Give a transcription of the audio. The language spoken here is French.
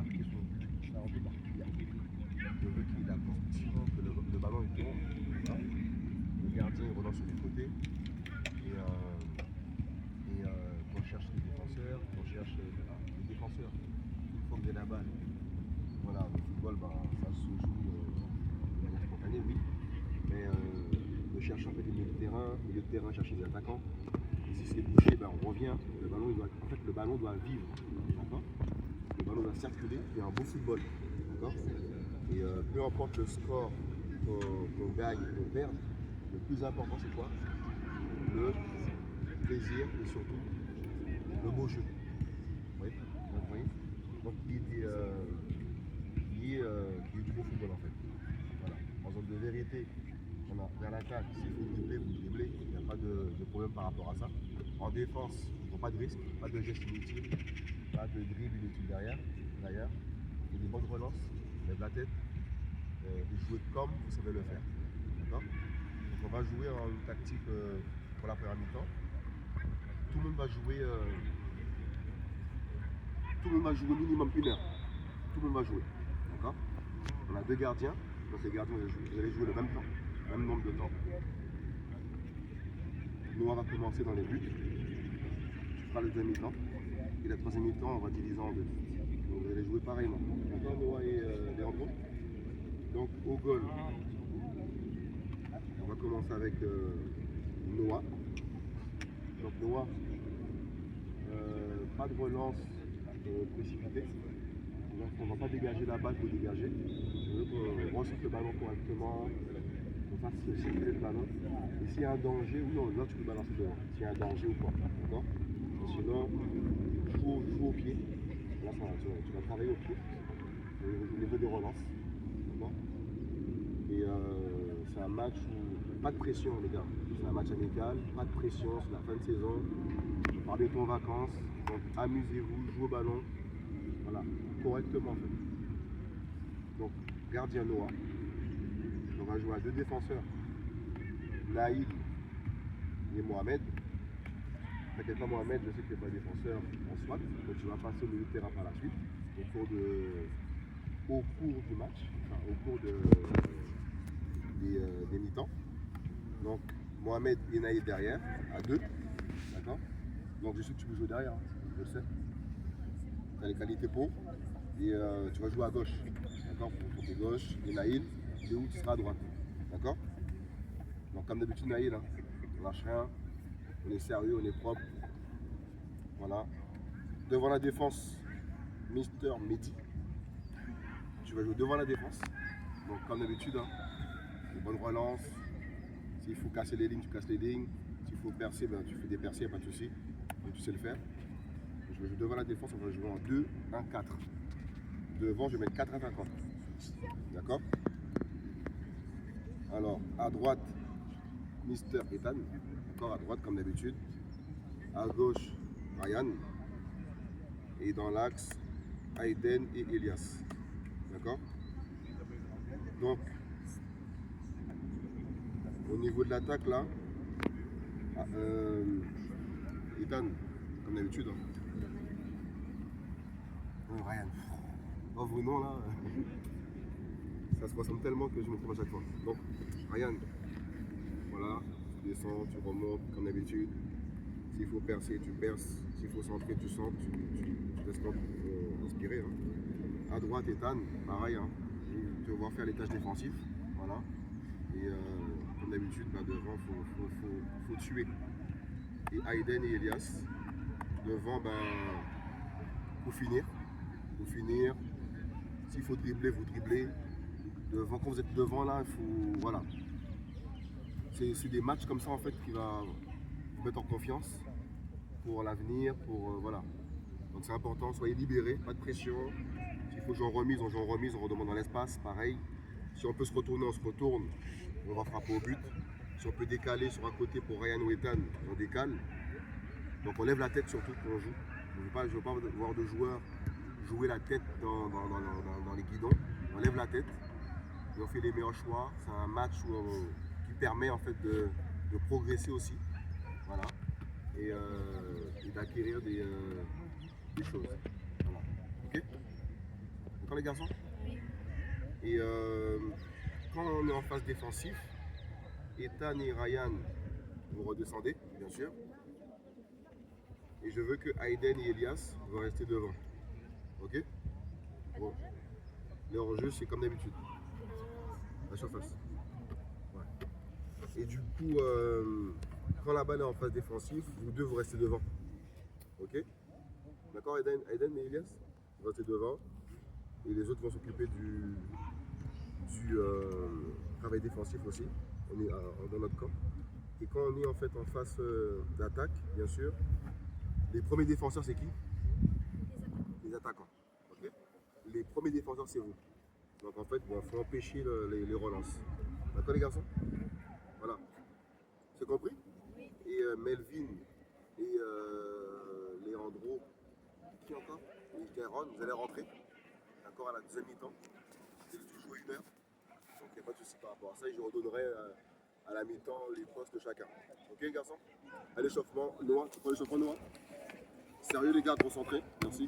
marquer son but, ça on peut marquer. Je veux qu'il ait la position, que le ballon il tourne. Hein. Le gardien il relance sur les côtés. Qu'on cherche les défenseurs, qu'on cherche les défenseurs. Il faut que j'ai la balle. Voilà, le football, ça se joue de manière spontanée, oui. Mais le chercher en fait des milieux de terrain, chercher des attaquants. Et si c'est bouché, on revient. Le ballon doit vivre. D'accord. Le ballon doit circuler. Il y a un beau football. D'accord. Et peu importe le score qu'on gagne ou qu'on perde, le plus important c'est quoi? Le plaisir et surtout le beau jeu. Vous voyez. Donc il y a du beau football en fait. Voilà. En zone de vérité, on a vers l'attaque, s'il faut dribbler, vous dribblez, il n'y a pas de problème par rapport à ça. En défense, il ne faut pas de risque, pas de gestes inutiles, pas de dribble inutile derrière. D'ailleurs, il y a des bonnes relances, lève la tête et jouer comme vous savez le faire. D'accord. Donc on va jouer en une tactique pour la première mi-temps. Tout le monde va jouer minimum 1 heure. Tout le monde va jouer. D'accord. On a 2 gardiens. Donc les gardiens, vous allez jouer le même temps, le même nombre de temps. Noah va commencer dans les buts. Tu feras le deuxième mi-temps. Et la troisième mi-temps, on va diviser en 2. Donc vous allez jouer pareillement. D'accord, Noah et Leandro. Donc au goal, on va commencer avec Noah. Donc Noah, pas de relance précipitée. Donc on ne va pas dégager la balle pour dégager. Je veux qu'on ressorte le ballon correctement, qu'on fasse circuler le ballon. Et s'il y a un danger, oui, là tu peux balancer devant. S'il y a un danger ou pas. D'accord. Sinon, joue au pied. Là, tu vas travailler au pied, au niveau de relance. D'accord. Et c'est un match où pas de pression, les gars. C'est un match amical, pas de pression, c'est la fin de saison. Par bientôt en vacances. Donc amusez-vous, jouez au ballon. Voilà, correctement en fait. Donc, gardien Noah. On va jouer à 2 défenseurs. Naïl et Mohamed. T'inquiète pas, Mohamed, je sais que tu n'es pas défenseur en soi, donc tu vas passer au milieu de terrain par la suite, au cours du match, enfin, au cours des mi-temps. Donc, Mohamed et Naïl derrière, à 2. D'accord. Donc, je sais que tu veux jouer derrière, hein, je le sais. Tu as les qualités pour. Et tu vas jouer à gauche. D'accord. Pour côté gauche. Et Naïl, et où tu seras à droite. D'accord. Donc, comme d'habitude, Naïl, hein, on lâche rien. On est sérieux, on est propre. Voilà. Devant la défense, Mister Mehdi. Tu vas jouer devant la défense. Donc, comme d'habitude, hein, une bonne relance. S'il faut casser les lignes, tu casses les lignes. S'il faut percer, tu fais des percées, pas de souci. Et tu sais le faire. Donc, je vais jouer devant la défense, on va jouer en 2-1-4. Devant, je vais mettre 4 attaquants. D'accord. Alors, à droite, Mister Ethan. D'accord, à droite, comme d'habitude. À gauche, Ryan. Et dans l'axe, Aiden et Elias. D'accord. Donc, au niveau de l'attaque, là, Ethan, comme d'habitude. Hein. Oh, Ryan. Oh, vos noms, là, ça se ressemble tellement que je me trompe à chaque fois. Donc, Ryan, voilà, tu descends, tu remontes, comme d'habitude. S'il faut percer, tu perces. S'il faut centrer, tu centres, tu laisses pas inspirer. Hein. À droite, Ethan, pareil, hein. Tu vas voir faire les tâches défensives. Voilà. Et comme d'habitude, devant, faut tuer. Et Aiden et Elias, devant, faut finir. Faut finir. S'il faut dribbler, vous dribblez. Devant, quand vous êtes devant, là, il faut. Voilà. C'est des matchs comme ça, en fait, qui va vous mettre en confiance pour l'avenir, pour. Voilà. Donc c'est important, soyez libérés, pas de pression. S'il faut jouer en remise, on joue en remise, on redemande dans l'espace, pareil. Si on peut se retourner, on se retourne, on va frapper au but. Si on peut décaler sur un côté pour Ryan ou Ethan, on décale. Donc on lève la tête surtout quand on joue. Je ne veux pas voir de joueurs jouer la tête dans les guidons. On lève la tête et on fait les meilleurs choix. C'est un match qui permet en fait de progresser aussi. Voilà. Et d'acquérir des choses. Voilà. Ok. D'accord les garçons? Oui. Et quand on est en phase défensive, Ethan et Ryan, vous redescendez, bien sûr. Et je veux que Aiden et Elias vont rester devant. Ok? Bon. Le hors-jeu, c'est comme d'habitude. La surface. Ouais. Et du coup, quand la balle est en phase défensive, vous deux, vous restez devant. Ok? D'accord, Aiden et Elias? Vous restez devant. Et les autres vont s'occuper du travail défensif aussi. On est dans notre camp. Et quand on est en fait en phase d'attaque, bien sûr, les premiers défenseurs, c'est qui? Les attaquants. Okay, les premiers défenseurs, c'est vous. Donc en fait, il faut empêcher les relances. D'accord les garçons? Voilà. C'est compris? Et Melvin et Leandro, qui encore? Et Kairon, vous allez rentrer. D'accord, à la deuxième mi-temps. Vous allez tous jouer 1 heure. Donc il n'y a pas de souci par rapport à ça. Et je redonnerai à la mi-temps les postes de chacun. Ok les garçons? À l'échauffement, Noah, tu prends l'échauffement Noah? Sérieux les gars, concentrés. Merci.